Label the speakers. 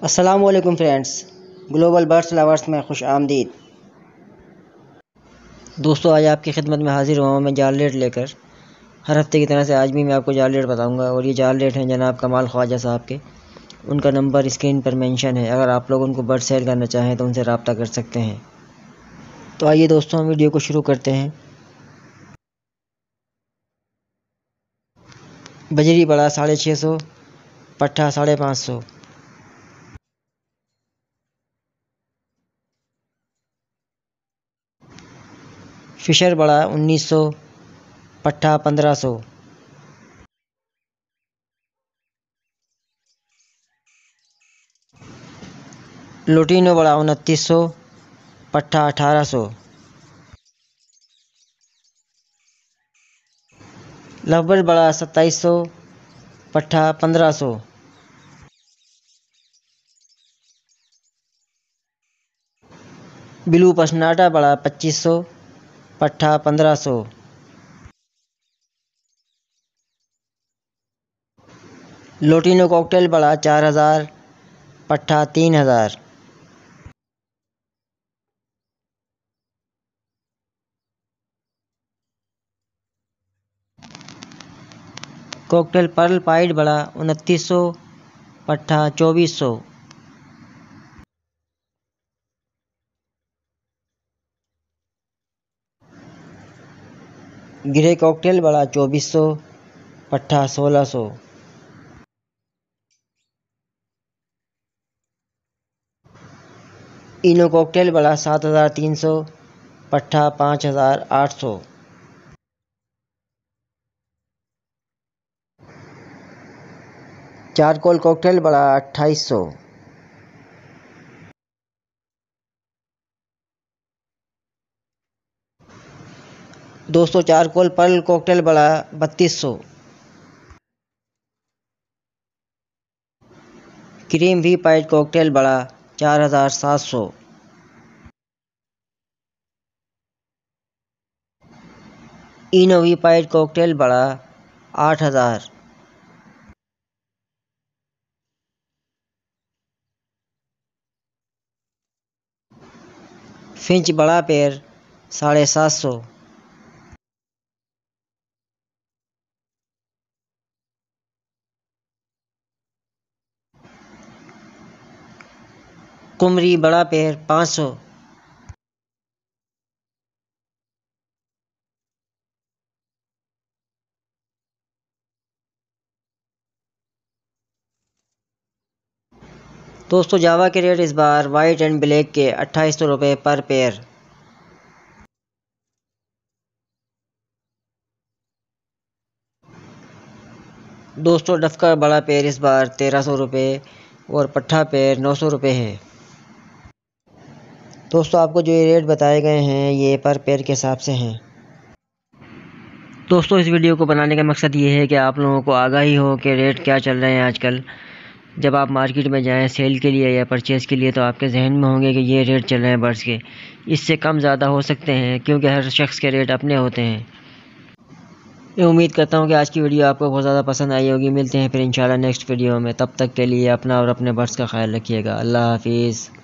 Speaker 1: अस्सलामुअलैकुम friends, global birds lovers में खुश आमदीद। दोस्तों, आज आपकी खिदमत में हाजिर हुआ हूँ मैं जाल रेट लेकर। हर हफ्ते की तरह से आज भी मैं आपको जाल रेट बताऊंगा और ये जाल रेट हैं जनाब कमाल ख्वाजा साहब के। उनका नंबर स्क्रीन पर मेंशन है। अगर आप लोग उनको बर्ड सेल करना चाहें तो उनसे रब्ता कर सकते हैं। तो आइए दोस्तों, हम वीडियो को शुरू करते हैं। बजरी बड़ा 650, पट्ठा 550। फिशर बड़ा 1900, पट्ठा 1500। लोटिनो बड़ा 2900, पट्ठा 1800। लवबर्ड बड़ा 2700, पट्ठा 1500। ब्लू पसनाटा बड़ा 2500, पट्ठा 1500। लोटिनो कॉकटेल बड़ा 4000, पट्ठा 3000। कॉकटेल पर्ल पाइड बड़ा 2900, पट्ठा 2400। ग्रे कॉकटेल बड़ा 2400, पट्ठा 1600। इनो कॉकटेल बड़ा 7300, पट्ठा 5800। चारकोल कॉकटेल बड़ा 2800। दोस्तों, चारकोल पर्ल कॉकटेल बड़ा 3200। क्रीम वी पाइड कॉकटेल बड़ा 4700। इनो वी पाइड कॉकटेल बड़ा 8000। फिंच बड़ा पेड़ 750। कुमरी बड़ा पेड़ 500। दोस्तों, जावा के रेट इस बार वाइट एंड ब्लैक के 2800 रुपये पर पेयर। दोस्तों, डफ का बड़ा पेयर इस बार 1300 रुपये और पट्ठा पेयर 900 रुपये है। दोस्तों, आपको जो ये रेट बताए गए हैं ये पर पेयर के हिसाब से हैं। दोस्तों, इस वीडियो को बनाने का मकसद ये है कि आप लोगों को आगाही हो कि रेट क्या चल रहे हैं आजकल। जब आप मार्केट में जाएं सेल के लिए या परचेज़ के लिए तो आपके जहन में होंगे कि ये रेट चल रहे हैं बर्ड्स के। इससे कम ज़्यादा हो सकते हैं क्योंकि हर शख्स के रेट अपने होते हैं। मैं उम्मीद करता हूँ कि आज की वीडियो आपको बहुत ज़्यादा पसंद आई होगी। मिलते हैं फिर इंशाल्लाह नेक्स्ट वीडियो में। तब तक के लिए अपना और अपने बर्ड्स का ख्याल रखिएगा। अल्लाह हाफिज़।